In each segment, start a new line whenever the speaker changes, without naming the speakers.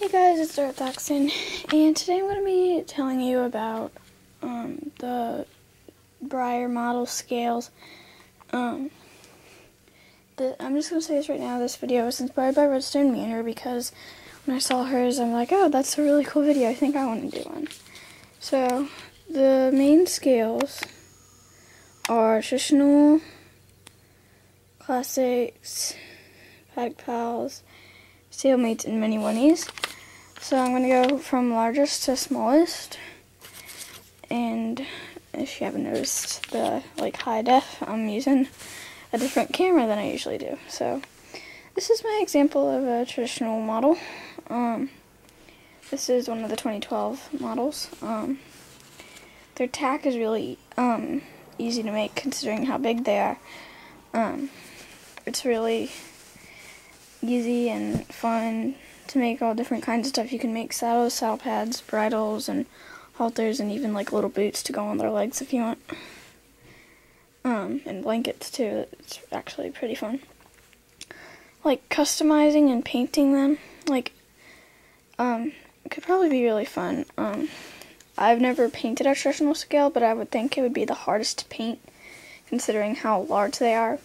Hey guys, it's Daxon, and today I'm going to be telling you about the Breyer model scales. I'm just going to say this right now, this video was inspired by redstonemanor because when I saw hers, I'm like, oh, that's a really cool video, I think I want to do one. So, the main scales are traditional, classics, paddock pals, stalemates, and mini winnies. So I'm going to go from largest to smallest, and if you haven't noticed the high def, I'm using a different camera than I usually do. So this is my example of a traditional model. This is one of the 2012 models. Their tack is really easy to make considering how big they are. It's really easy and fun to make all different kinds of stuff. You can make saddles, saddle pads, bridles, and halters, and even little boots to go on their legs if you want. And blankets too. It's actually pretty fun. Customizing and painting them, it could probably be really fun. I've never painted a traditional scale, but I would think it would be the hardest to paint considering how large they are.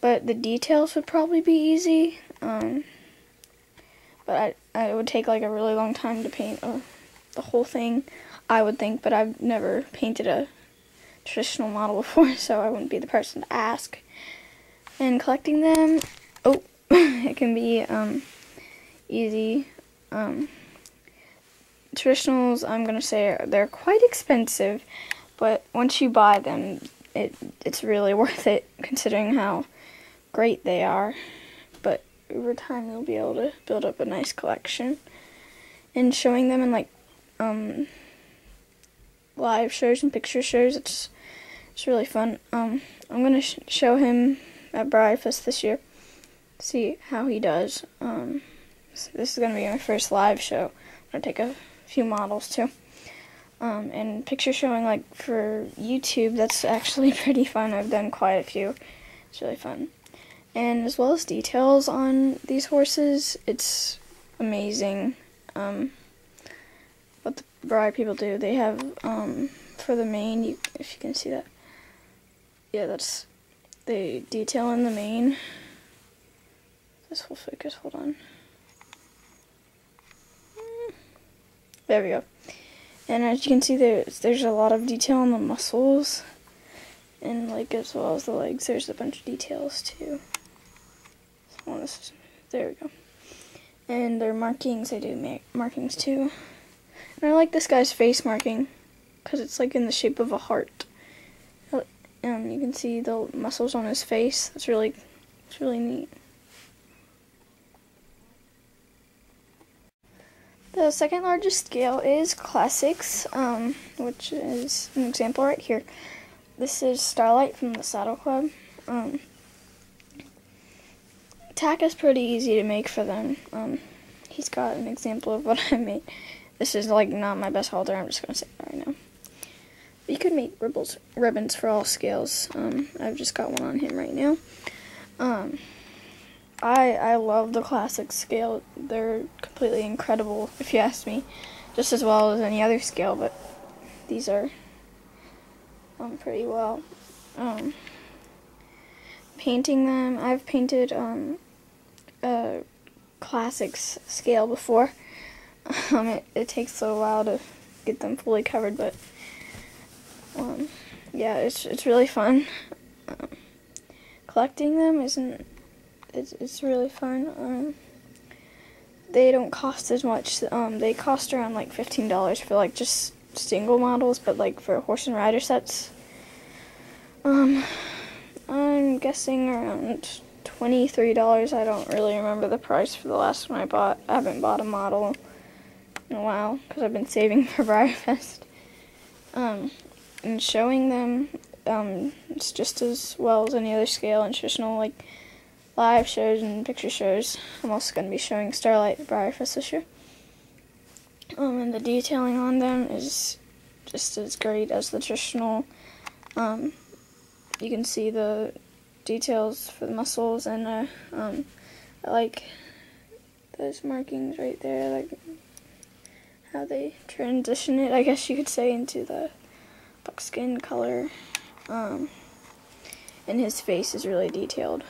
But the details would probably be easy. But it would take a really long time to paint the whole thing, I would think, but I've never painted a traditional model before, so I wouldn't be the person to ask. And collecting them, it can be easy. Traditionals, I'm going to say, they're quite expensive, but once you buy them, it's really worth it considering how great they are. But over time you'll be able to build up a nice collection, and showing them in live shows and picture shows, it's really fun. I'm gonna show him at Breyer this year, see how he does. So this is gonna be my first live show. I'm gonna take a few models too, and picture showing for YouTube, that's actually pretty fun. I've done quite a few. It's really fun. And as well as details on these horses, it's amazing what the Breyer people do. They have, for the mane, if you can see that, yeah, that's, they detail in the mane. This will focus, hold on. There we go. And as you can see, there's a lot of detail on the muscles, and as well as the legs, there's a bunch of details too. There we go. And their markings, they do markings too. And I like this guy's face marking because it's in the shape of a heart. You can see the muscles on his face. It's really neat. The second largest scale is Classics, which is an example right here. This is Starlight from the Saddle Club. Tack is pretty easy to make for them. He's got an example of what I made. This is not my best halter, I'm just going to say that right now. But you could make ribbons for all scales. I've just got one on him right now. I love the Classic scale. They're completely incredible, if you ask me. Just as well as any other scale, but these are pretty well. Painting them, I've painted a Classics scale before. It takes a little while to get them fully covered, but yeah, it's really fun. Collecting them it's really fun. They don't cost as much. They cost around $15 for just single models, but for horse and rider sets, I'm guessing around $23. I don't really remember the price for the last one I bought. I haven't bought a model in a while because I've been saving for Breyer. And showing them, it's just as well as any other scale and traditional live shows and picture shows. I'm also going to be showing Starlight at Breyer this year. And the detailing on them is just as great as the traditional. You can see the details for the muscles, and I like those markings right there. how they transition it, I guess you could say, into the buckskin color. And his face is really detailed.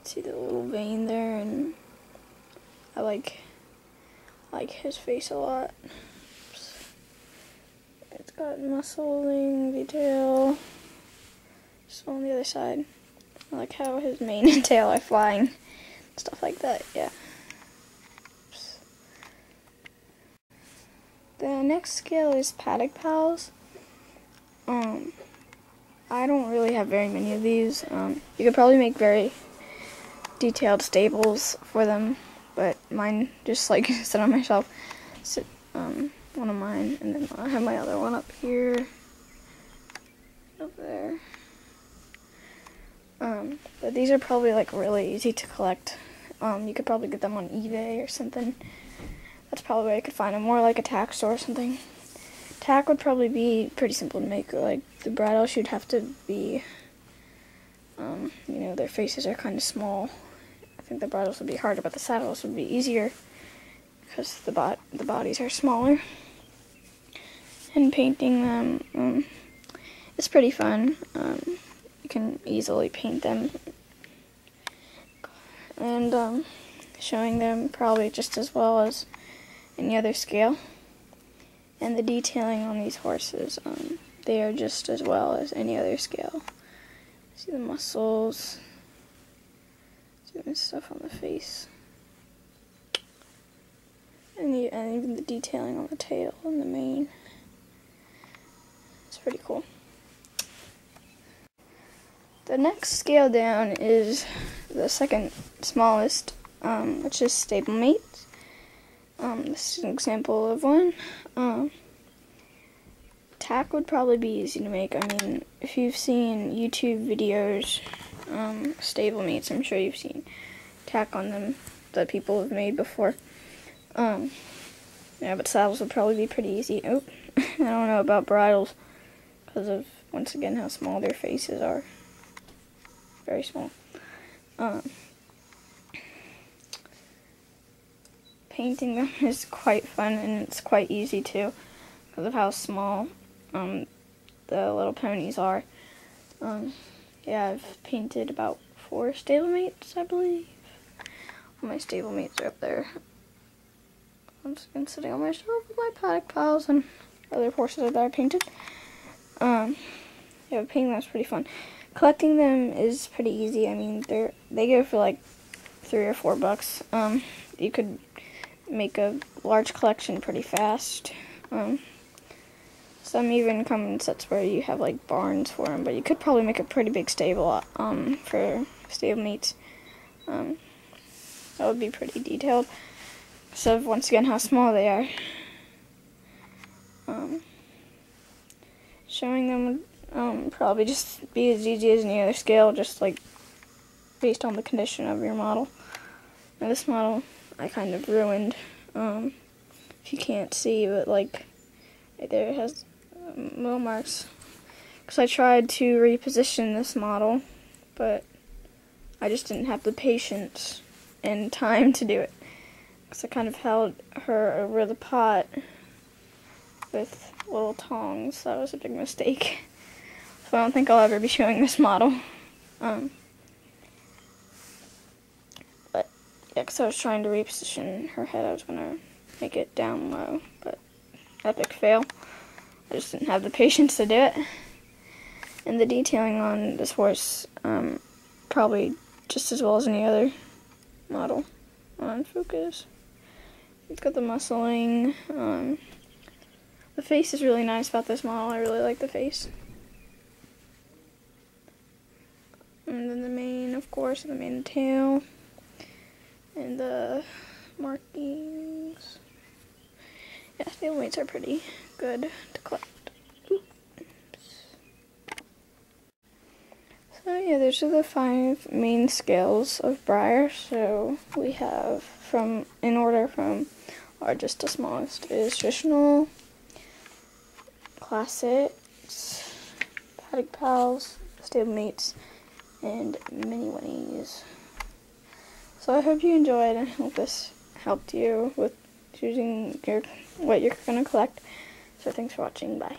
See the little vein there, and I like his face a lot. It's got muscling detail. So on the other side, I like how his mane and tail are flying, stuff like that. Yeah. The next scale is Paddock Pals. I don't really have very many of these. You could probably make very detailed stables for them, but mine just like sit on my shelf. Sit one of mine, and then I have my other one up here, over there. But these are probably like really easy to collect. You could probably get them on eBay or something. That's probably where I could find them, more like a tack store or something. Tack would probably be pretty simple to make. Like the bridle should have to be, you know, their faces are kind of small. I think the bridles would be harder, but the saddles would be easier because the bodies are smaller. And painting them is pretty fun. You can easily paint them, and showing them probably just as well as any other scale. And the detailing on these horses, they are just as well as any other scale. See the muscles, doing stuff on the face, and even the detailing on the tail and the mane. It's pretty cool. The next scale down is the second smallest, which is stablemate. This is an example of one. Tack would probably be easy to make. I mean, if you've seen YouTube videos, stablemates, I'm sure you've seen tack on them that people have made before. Yeah, but saddles would probably be pretty easy. Oh, I don't know about bridles because of, once again, how small their faces are. Very small. Painting them is quite fun, and it's quite easy too because of how small the little ponies are. Yeah, I've painted about 4 stablemates, I believe. All my stablemates are up there. I'm just been sitting on my shelf with my Paddock Pals and other horses that I painted. Yeah, painting them's pretty fun. Collecting them is pretty easy. I mean, they go for like $3 or $4. You could make a large collection pretty fast. Some even come in sets where you have like barns for them, but you could probably make a pretty big stable for stablemates. That would be pretty detailed. So once again, how small they are. Showing them would probably just be as easy as any other scale, just like based on the condition of your model. Now this model I kind of ruined. If you can't see, but like right there it has wheel marks. Because I tried to reposition this model, but I just didn't have the patience and time to do it. Because I kind of held her over the pot with little tongs. That was a big mistake. So I don't think I'll ever be showing this model. But yeah, because I was trying to reposition her head, I was going to make it down low, but epic fail. I just didn't have the patience to do it. And the detailing on this horse, probably just as well as any other model on Focus. It's got the muscling. The face is really nice about this model. I really like the face. And then the mane, of course, the mane and tail. And the markings. Yeah, stablemates are pretty good to collect. Oops. So yeah, those are the 5 main scales of Breyer. So we have in order from largest to smallest is traditional, classics, Paddock Pals, stablemates, and mini winnies. So I hope you enjoyed, and I hope this helped you with choosing what you're gonna collect. So thanks for watching. Bye.